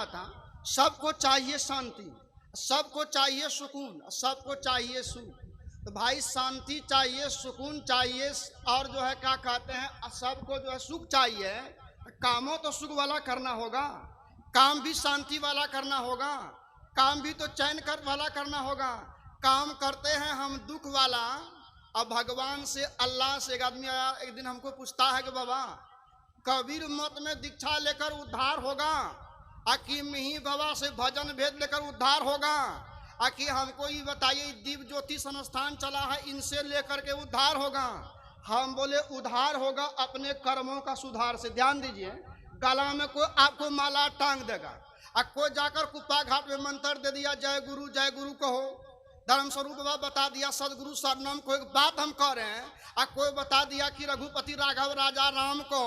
कहा था सबको चाहिए शांति, सबको चाहिए सुकून, सबको चाहिए सुख। तो भाई शांति चाहिए, सुकून चाहिए और जो है क्या कहते हैं सबको जो है सुख चाहिए। कामों तो सुख वाला करना होगा, काम भी शांति वाला करना होगा, काम भी तो चैन कर वाला करना होगा। काम करते हैं हम दुख वाला। अब भगवान से अल्लाह से एक आदमी आया, एक दिन हमको पूछता है कि बाबा कबीर मत में दीक्षा लेकर उद्धार होगा, आकि मिही बाबा से भजन भेद लेकर उद्धार होगा, आकि हमको ये बताइए दीप ज्योति संस्थान चला है इनसे लेकर के उद्धार होगा। हम बोले उद्धार होगा अपने कर्मों का सुधार से। ध्यान दीजिए, गला में कोई आपको माला टांग देगा और कोई जाकर कुप्पा घाट में मंत्र दे दिया जय गुरु कहो, धर्म स्वरूप बाबा बता दिया सदगुरु शरणम। कोई बात हम कह रहे हैं और कोई बता दिया कि रघुपति राघव राजा राम को,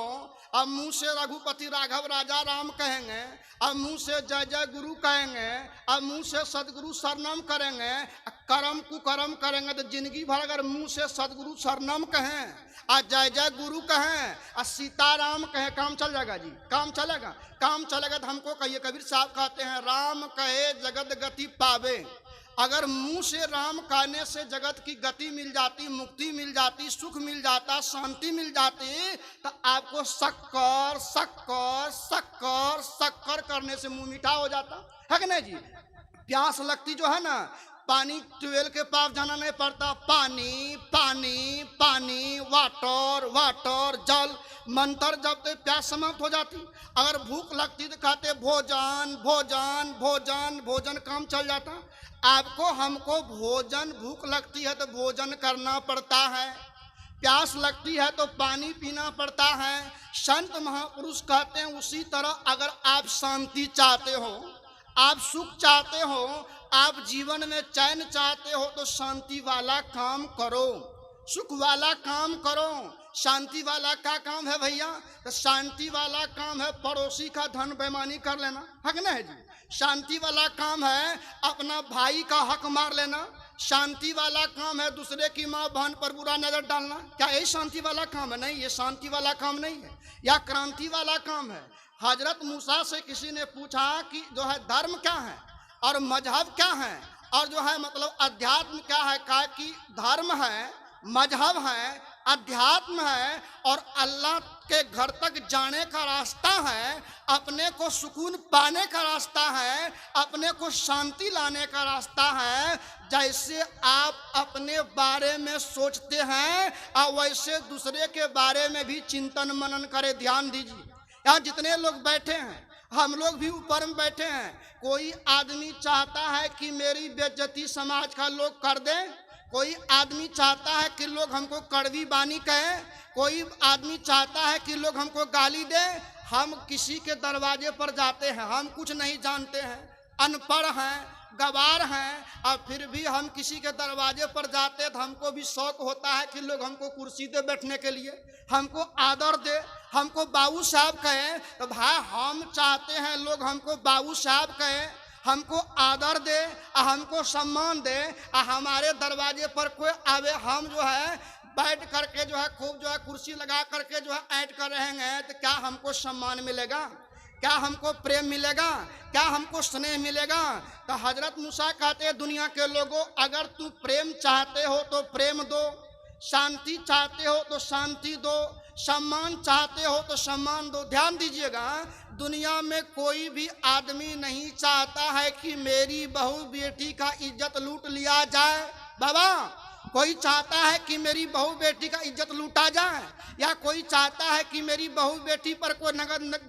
अब मुंह से रघुपति राघव राजा राम कहेंगे, अब मुंह से जय जय गुरु कहेंगे, अब मुंह से सदगुरु शरणम करेंगे, कर्म कुकर्म करेंगे तो जिंदगी भर अगर मुंह से सदगुरु शरणम कहें और जय जय गुरु कहें और सीताराम कहें, काम चल जाएगा जी, काम चलेगा। काम चलेगा तो हमको कहिए, कबीर साहब कहते हैं राम कहे जगत गति पावे। अगर मुंह से राम कहने से जगत की गति मिल जाती, मुक्ति मिल जाती, सुख मिल जाता, शांति मिल जाती, तो आपको शक्कर शक्कर शक्कर शक्कर करने से मुंह मीठा हो जाता है कि नहीं जी। प्यास लगती जो है ना, पानी ट्यूबवेल के पास जाना नहीं पड़ता, पानी पानी पानी वाटर वाटर जल मंत्र जब प्यास समाप्त हो जाती। अगर भूख लगती तो कहते भोजन भोजन भोजन भोजन, काम चल जाता। आपको हमको भोजन, भूख लगती है तो भोजन करना पड़ता है, प्यास लगती है तो पानी पीना पड़ता है। संत महापुरुष कहते हैं उसी तरह अगर आप शांति चाहते हो, आप सुख चाहते हो, आप जीवन में चैन चाहते हो तो शांति वाला काम करो, सुख वाला काम करो। शांति वाला क्या काम है भैया? तो शांति वाला काम है पड़ोसी का धन बेईमानी कर लेना, है कि नहीं जी। शांति वाला काम है अपना भाई का हक मार लेना, शांति वाला काम है दूसरे की माँ बहन पर बुरा नजर डालना। क्या यही शांति वाला काम है? नहीं, ये शांति वाला काम नहीं है, या क्रांति वाला काम है। हजरत मूसा से किसी ने पूछा कि जो है धर्म क्या है और मजहब क्या है और जो है मतलब अध्यात्म क्या है। कहा कि धर्म है, मजहब है, अध्यात्म है और अल्लाह के घर तक जाने का रास्ता है, अपने को सुकून पाने का रास्ता है, अपने को शांति लाने का रास्ता है। जैसे आप अपने बारे में सोचते हैं और वैसे दूसरे के बारे में भी चिंतन मनन करें। ध्यान दीजिए, यहाँ जितने लोग बैठे हैं हम लोग भी ऊपर में बैठे हैं। कोई आदमी चाहता है कि मेरी बेइज्जती समाज का लोग कर दें, कोई आदमी चाहता है कि लोग हमको कड़वी बानी कहें, कोई आदमी चाहता है कि लोग हमको गाली दें। हम किसी के दरवाजे पर जाते हैं, हम कुछ नहीं जानते हैं, अनपढ़ हैं, गवार हैं, और फिर भी हम किसी के दरवाजे पर जाते हैं तो हमको भी शौक होता है कि लोग हमको कुर्सी दे बैठने के लिए, हमको आदर दे, हमको बाबू साहब कहें। तो भाई हम चाहते हैं लोग हमको बाबू साहब कहें, हमको आदर दे, हमको सम्मान दे, हमारे दरवाजे पर कोई आवे हम जो है बैठ करके जो है खूब जो है कुर्सी लगा करके जो है ऐंठ कर रहेंगे तो क्या हमको सम्मान मिलेगा? क्या हमको प्रेम मिलेगा? क्या हमको स्नेह मिलेगा? तो हजरत मूसा कहते हैं दुनिया के लोगों, अगर तू प्रेम चाहते हो तो प्रेम दो, शांति चाहते हो तो शांति दो, सम्मान चाहते हो तो सम्मान दो। ध्यान दीजिएगा, दुनिया में कोई भी आदमी नहीं चाहता है कि मेरी बहू बेटी का इज्जत लूट लिया जाए। बाबा, कोई चाहता है कि मेरी बहू बेटी का इज्जत लूटा जाए, या कोई चाहता है कि मेरी बहू बेटी पर कोई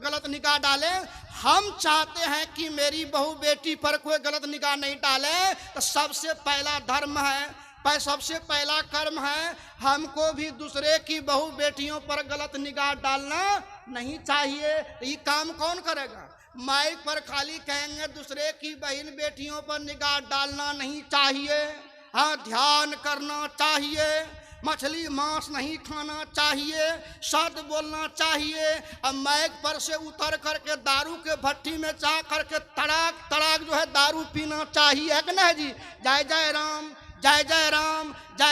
गलत निगाह डाले? हम चाहते हैं कि मेरी बहू बेटी पर कोई गलत निगाह नहीं डाले। तो सबसे पहला धर्म है, सबसे पहला कर्म है, हमको भी दूसरे की बहू बेटियों पर गलत निगाह डालना नहीं चाहिए। ये काम कौन करेगा? माइक पर खाली कहेंगे दूसरे की बहन बेटियों पर निगाह डालना नहीं चाहिए, हाँ ध्यान करना चाहिए, मछली मांस नहीं खाना चाहिए, सत्य बोलना चाहिए। अब माइक पर से उतर करके दारू के भट्टी में जा करके तड़ाक तड़ाक जो है दारू पीना चाहिए, है कि नहीं जी? जय जय राम जय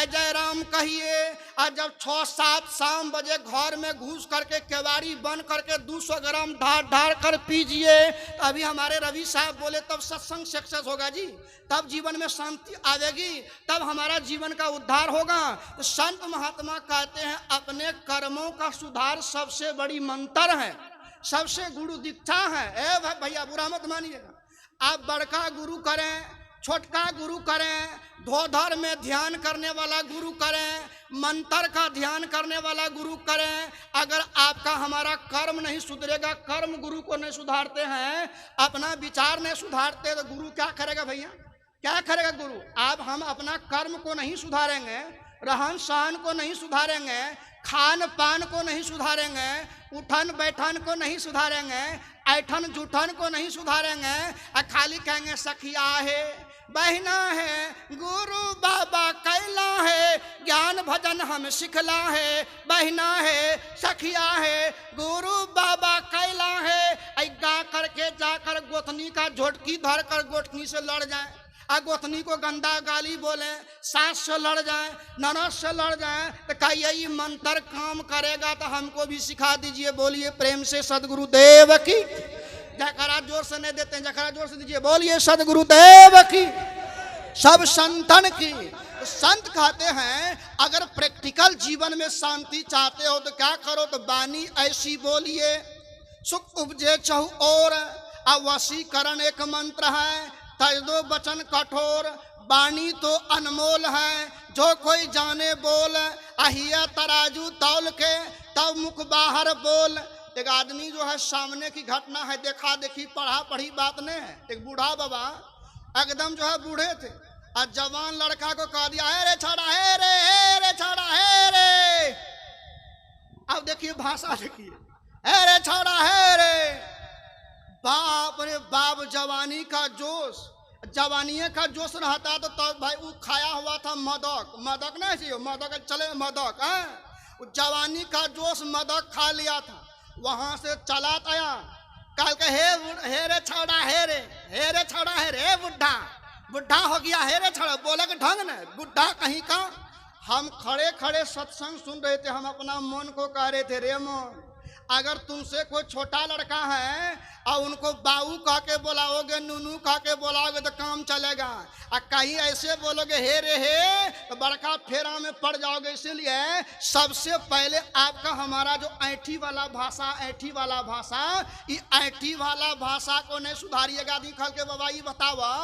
जय राम कहिए। और जब 6-7 शाम बजे घर में घुस करके केवाड़ी बंद करके 200 ग्राम ढार कर पीजिए, अभी हमारे रवि साहब बोले तब सत्संग सक्सेस होगा जी, तब जीवन में शांति आवेगी, तब हमारा जीवन का उद्धार होगा। तो संत महात्मा कहते हैं अपने कर्मों का सुधार सबसे बड़ी मंत्र है, सबसे गुरु दीक्षा है। ए भैया बुरा मत मानिएगा, आप बड़का गुरु करें, छोटका गुरु करें, धोधर में ध्यान करने वाला गुरु करें, मंत्र का ध्यान करने वाला गुरु करें, अगर आपका हमारा कर्म नहीं सुधरेगा, कर्म गुरु को नहीं सुधारते हैं, अपना विचार नहीं सुधारते, तो गुरु क्या करेगा भैया, क्या करेगा गुरु। अब हम अपना कर्म को नहीं सुधारेंगे, रहन सहन को नहीं सुधारेंगे, खान पान को नहीं सुधारेंगे, उठन बैठन को नहीं सुधारेंगे, ऐठन जूठन को नहीं सुधारेंगे, खाली कहेंगे सखिया है बहना है गुरु बाबा कैला है, ज्ञान भजन हम सिखला है, बहना है सखिया है गुरु बाबा कैला है। गा करके जाकर गोतनी का झोटकी धर कर गोतनी से लड़ जाए, गोतनी को गंदा गाली बोले, सास से लड़ जाए, ननद से लड़ जाए, तो क्या यही मंत्र काम करेगा, तो हमको भी सिखा दीजिए। बोलिए प्रेम से सदगुरुदेव की जयकारा। जोर से नहीं देते हैं, जयकारा जोर से दीजिए। बोलिए सदगुरुदेव की, सब संतन की। तो संत कहते हैं अगर प्रैक्टिकल जीवन में शांति चाहते हो तो क्या करो, तो बानी ऐसी बोलिए, सुख उपजे चहु और, वशीकरण एक मंत्र है, तज दो वचन कठोर, बानी तो अनमोल है, जो कोई जाने बोल, अहिया तराजू तौल के तब मुख बाहर बोल। एक आदमी जो है, सामने की घटना है, देखा देखी पढ़ा पढ़ी बात नहीं है। एक बूढ़ा बाबा एकदम जो है बूढ़े थे, और जवान लड़का को कह दिया है रे छाड़ा है रे, हे रे छाड़ा है रे। अब देखिए भाषा देखिए, है रे छाड़ा है रे। बाप रे बाप, जवानी का जोश, जवानी का जोश रहता तो भाई वो खाया हुआ था मदक, मदक नहीं चाहिए, मदक चले मदक है, जवानी का जोश मदक खा लिया था, वहां से चला आया, कल के हे रे छौड़ा हे रे छौड़ा है रे, बुढ़ा बुढ़ा हो गया हे रे छौड़ा, बोले के ढंग न बुढ़ा कहीं का। हम खड़े खड़े सत्संग सुन रहे थे, हम अपना मन को कह रहे थे, रे मन अगर तुमसे कोई छोटा लड़का है और उनको बाबू कह के बुलाओगे, नूनू कह के बुलाओगे तो काम चलेगा, और कहीं ऐसे बोलोगे हे रे हे तो बड़का फेरा में पड़ जाओगे। इसीलिए सबसे पहले आपका हमारा जो ऐठी वाला भाषा, ये ऐठी वाला भाषा को नहीं सुधारिएगा। दिखल के बाबा ये बतावा,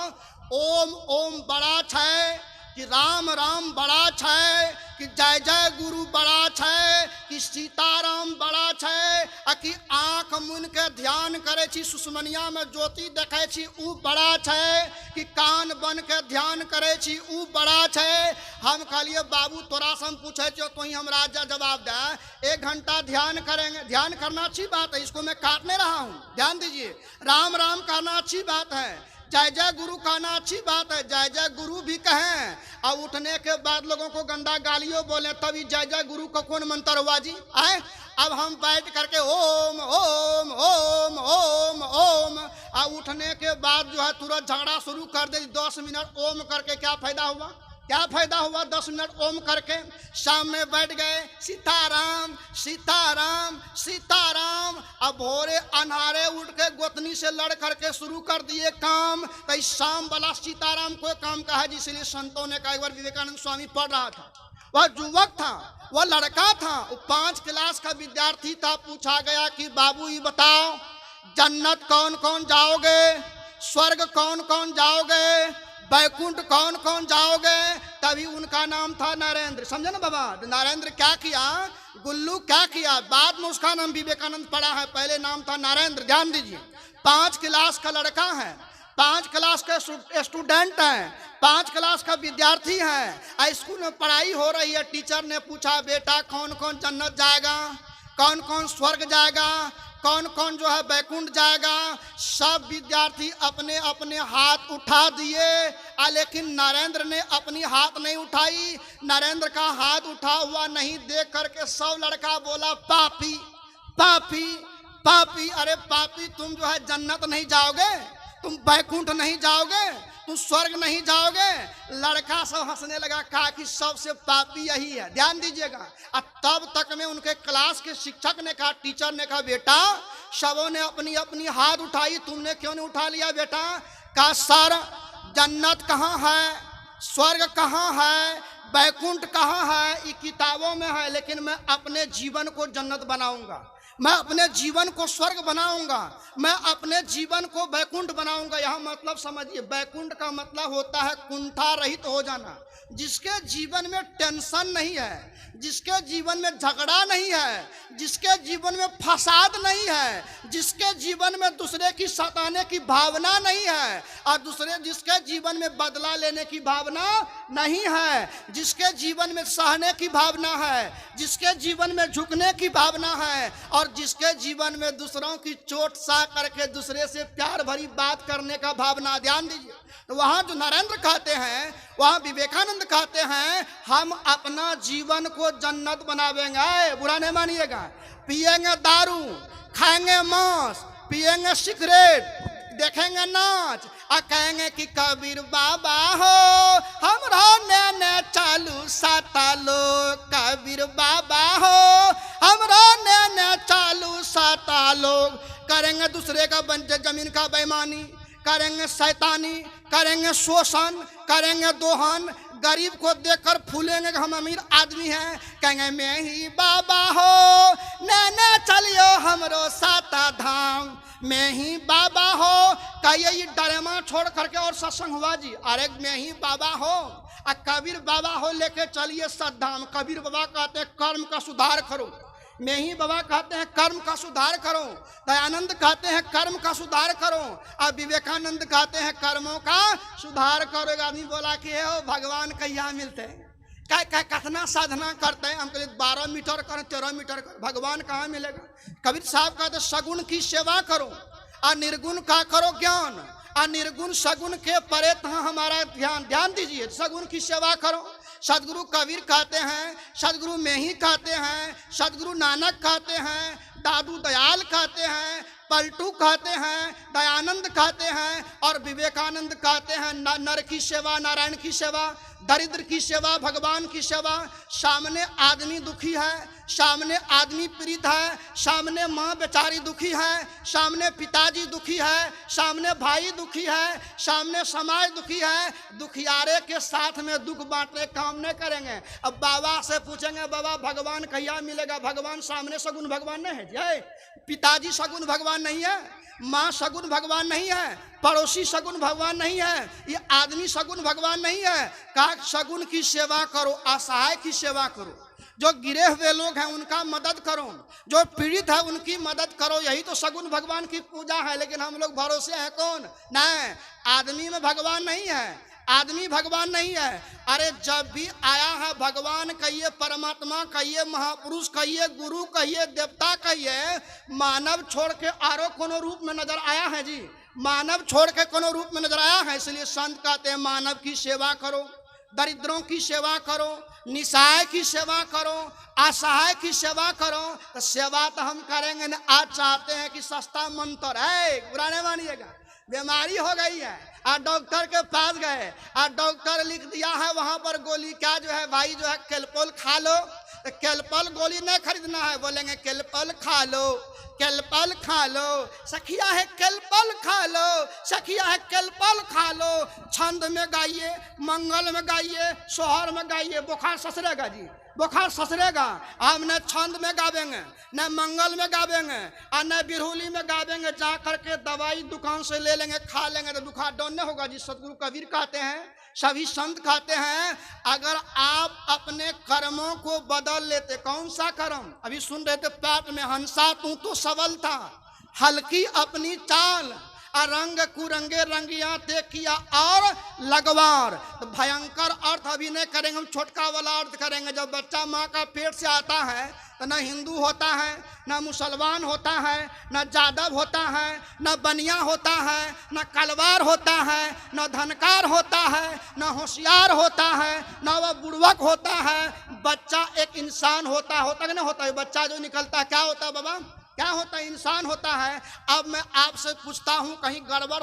ओम ओम बड़ा छै कि राम राम बड़ा छै, कि जय जय गुरु बड़ा छै, कि सीताराम बड़ा छै, कि आँख मुन के ध्यान करे छी सुषमनिया में ज्योति देखे छी ऊ बड़ा छै, कि कान बन के ध्यान करे छी ऊ बड़ा छै। हम कहलिए बाबू तोरा से हम पूछे छो, तो ही हमरा जवाब दे। 1 घंटा ध्यान करेंगे, ध्यान करना अच्छी बात है, इसको मैं काट नहीं रहा हूँ, ध्यान दीजिए। राम राम कहना अच्छी बात है, जय जय गुरु कहना अच्छी बात है, जय जय गुरु भी कहें, और उठने के बाद लोगों को गंदा गालियों बोले, तभी जय जय गुरु का कौन मंत्र हुआ जी आए। अब हम बैठ करके ओम ओम ओम ओम ओम, और उठने के बाद जो है तुरंत झगड़ा शुरू कर दे। 10 मिनट ओम करके क्या फायदा हुआ, क्या फायदा हुआ 10 मिनट ओम करके। शाम में बैठ गए सीताराम सीताराम सीताराम, अब भोरे अनहारे उठ के गोतनी से लड़ करके शुरू कर दिए काम। तो इस शाम वाला सीताराम को काम का है, जिसलिए संतों ने कहा। एक बार विवेकानंद स्वामी पढ़ रहा था, वह युवक था, वह लड़का था, वो 5 क्लास का विद्यार्थी था। पूछा गया कि बाबू ये बताओ जन्नत कौन कौन जाओगे, स्वर्ग कौन कौन जाओगे, बैकुंठ कौन कौन जाओगे। तभी उनका नाम था नरेंद्र, समझे ना बाबा। नरेंद्र क्या किया, गुल्लू क्या किया, बाद में उसका नाम विवेकानंद पड़ा है, पहले नाम था नरेंद्र। ध्यान दीजिए, 5 क्लास का लड़का है, 5 क्लास का स्टूडेंट है, 5 क्लास का विद्यार्थी है। स्कूल में पढ़ाई हो रही है, टीचर ने पूछा बेटा कौन कौन जन्नत जाएगा, कौन कौन स्वर्ग जाएगा, कौन कौन जो है बैकुंठ जाएगा। सब विद्यार्थी अपने अपने हाथ उठा दिए, लेकिन नरेंद्र ने अपनी हाथ नहीं उठाई। नरेंद्र का हाथ उठा हुआ नहीं देख करके सब लड़का बोला पापी पापी पापी। अरे पापी, तुम जो है जन्नत नहीं जाओगे, तुम बैकुंठ नहीं जाओगे, तुम स्वर्ग नहीं जाओगे। लड़का सब हंसने लगा, कहा कि सबसे पापी यही है, ध्यान दीजिएगा। और तब तक में उनके क्लास के शिक्षक ने कहा, टीचर ने कहा, बेटा सबों ने अपनी अपनी हाथ उठाई, तुमने क्यों नहीं उठा लिया बेटा? कहा सर जन्नत कहाँ है, स्वर्ग कहाँ है, बैकुंठ कहाँ है, ये किताबों में है, लेकिन मैं अपने जीवन को जन्नत बनाऊंगा, मैं अपने जीवन को स्वर्ग बनाऊंगा, मैं अपने जीवन को बैकुंठ बनाऊंगा। यह मतलब समझिए, बैकुंठ का मतलब होता है कुंठा रहित हो जाना, जिसके जीवन में टेंशन नहीं है, जिसके जीवन में झगड़ा नहीं है, जिसके जीवन में फसाद नहीं है, जिसके जीवन में दूसरे की सताने की भावना नहीं है, और जिसके जीवन में बदला लेने की भावना नहीं है, जिसके जीवन में सहने की भावना है, जिसके जीवन में झुकने की भावना है, और जिसके जीवन में दूसरों की चोट सा करके दूसरे से प्यार भरी बात करने का भावना। ध्यान दीजिए, तो वहां जो नरेंद्र कहते हैं, वहां विवेकानंद कहते हैं, हम अपना जीवन को जन्नत बनावेंगे, बुरा नहीं मानिएगा। पिएंगे दारू, खाएंगे मांस, पिएंगे सिगरेट, देखेंगे नाच, और कहेंगे कि कबीर बाबा हो हमरा ने चालू सातालो, कबीर बाबा हो हमरा ने चालू सातालो। करेंगे दूसरे का जमीन का बेईमानी, करेंगे शैतानी, करेंगे शोषण, करेंगे दोहन, गरीब को देखकर फूलेंगे कि हम अमीर आदमी हैं, कहेंगे मैं ही बाबा हो ने चलियो हमरो साता धाम, मैं ही बाबा हो। कहिए ये ड्रामा छोड़ करके और सत्संग हुआ जी, अरे मैं ही बाबा हो, और कबीर बाबा हो लेके चलिए सद्धाम। कबीर बाबा कहते हैं कर्म का सुधार करो, मैं ही बाबा कहते हैं कर्म का सुधार करो, दयानंद कहते हैं कर्म का सुधार करो, और विवेकानंद कहते हैं कर्मों का सुधार करो। आदमी बोला कि हो भगवान कहिया मिलते हैं, कितना साधना करते हैं, हम कहते 12 मीटर करें 13 मीटर करें, भगवान कहाँ मिलेगा? कबीर साहब कहते सगुण की सेवा करो और निर्गुण का करो ज्ञान, और निर्गुण सगुण के परे तहाँ हमारा ध्यान। ध्यान दीजिए, सगुण की सेवा करो। सदगुरु कबीर कहते हैं, सदगुरु मेही कहते हैं, सदगुरु नानक कहते हैं, दादू दयाल कहते हैं, पलटू कहते हैं, दयानंद कहते हैं, और विवेकानंद कहते हैं नर की सेवा नारायण की सेवा, दरिद्र की सेवा भगवान की सेवा। सामने आदमी दुखी है, सामने आदमी पीड़ित है, सामने माँ बेचारी दुखी है, सामने पिताजी दुखी है, सामने भाई दुखी है, सामने समाज दुखी है, दुखियारे के साथ में दुख बांटने काम नहीं करेंगे। अब बाबा से पूछेंगे बाबा भगवान कहिया मिलेगा? भगवान सामने सगुन भगवान नहीं है जी, पिताजी सगुन भगवान नहीं है, माँ सगुन भगवान नहीं है, पड़ोसी सगुन भगवान नहीं है, ये आदमी सगुन भगवान नहीं है। कहा सगुन की सेवा करो, असहाय की सेवा करो, जो गिरे हुए लोग हैं उनका मदद करो, जो पीड़ित है उनकी मदद करो, यही तो सगुन भगवान की पूजा है। लेकिन हम लोग भरोसे हैं कौन? नहीं, आदमी में भगवान नहीं है, आदमी भगवान नहीं है। अरे जब भी आया है भगवान कहिए, परमात्मा कहिए, महापुरुष कहिए, गुरु कहिए, देवता कहिए, मानव छोड़ के आरो कोनो रूप में नजर आया है जी, मानव छोड़ के कोनो रूप में नजर आया है। इसलिए संत कहते हैं मानव की सेवा करो, दरिद्रों की सेवा करो, निसहाय की सेवा करो, असहाय की सेवा करो। तो सेवा तो हम करेंगे ना। आज चाहते हैं कि सस्ता मंत्र है, बुरा नहीं मानिएगा, बीमारी हो गई है और डॉक्टर के पास गए और डॉक्टर लिख दिया है वहां पर गोली, क्या जो है भाई जो है कैल्पोल खा लो। तो कैल्पल गोली नहीं खरीदना है, बोलेंगे कैल्पल खा लो, कैल्पल खा लो, सखिया है कैल्पल खा लो, सखिया है कैल्पल खा लो। छंद में गाइए, मंगल में गाइए, सोहर में गाइए, बुखार ससरेगा जी, बुखार ससरेगा। हम न छंद में गावेंगे, न मंगल में गावेंगे, और न बिरहुली में गावेंगे। जा करके दवाई दुकान से ले लेंगे, खा लेंगे तो बुखार डाउन नहीं होगा जी। सतगुरु कबीर कहते हैं, सभी संत कहते हैं, अगर आप अपने कर्मों को बदल लेते। कौन सा कर्म? अभी सुन रहे थे, पेट में हंसा तू तो सबल था, हल्की अपनी चाल, रंग कुरंगे रंगिया ते किया और लगवार। तो भयंकर अर्थ अभी नहीं करेंगे, हम छोटका वाला अर्थ करेंगे। जब बच्चा माँ का पेट से आता है तो न हिंदू होता है, न मुसलमान होता है, न जादव होता है, न बनिया होता है, न कलवार होता है, न धनकार होता है, न होशियार होता है, न वह बुड़वक होता है। बच्चा एक इंसान होता कि नहीं होता है? बच्चा जो निकलता है क्या होता है बाबा? क्या होता है? इंसान होता है। अब मैं आपसे पूछता हूँ, कहीं गड़बड़